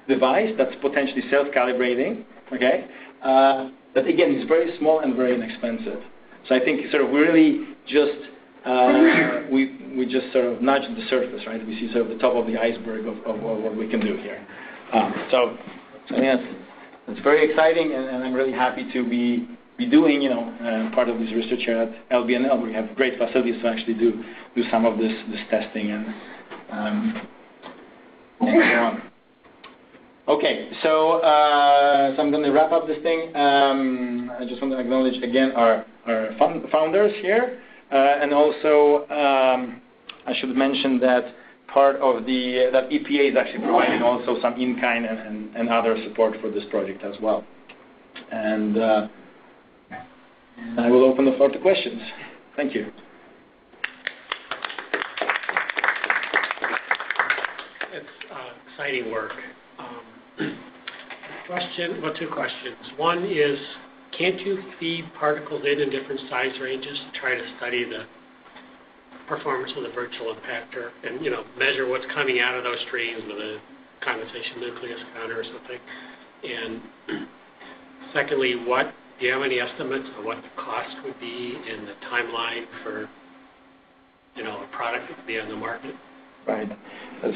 device that's potentially self-calibrating, okay? That again is very small and very inexpensive. So I think sort of we really just we just sort of nudged the surface, right? We see sort of the top of the iceberg of what we can do here. So I think that's very exciting, and I'm really happy to be doing, part of this research here at LBNL. We have great facilities to actually do some of this testing and so on. Okay, so I'm going to wrap up this thing. I just want to acknowledge again our founders here, and also I should mention that part of that EPA is actually providing also some in-kind and other support for this project as well. And I will open the floor to questions. Thank you. It's exciting work. Two questions. One is, can't you feed particles in different size ranges to try to study the performance of the virtual impactor and measure what's coming out of those streams with a condensation nucleus counter or something? And secondly, do you have any estimates of what the cost would be and the timeline for a product to be on the market? Right.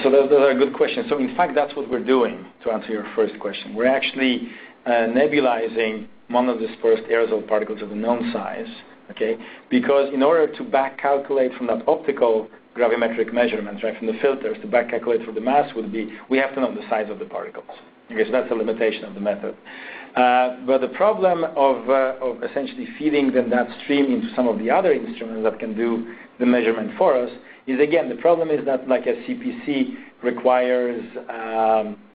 So those are good questions. So in fact, that's what we're doing, to answer your first question. We're actually nebulizing monodispersed aerosol particles of the known size, okay? Because in order to back calculate from that optical gravimetric measurement, right, from the filters to back calculate for the mass we have to know the size of the particles. Okay, so that's a limitation of the method. But the problem of essentially feeding then that stream into some of the other instruments that can do the measurement for us is, again, the problem is that like a CPC requires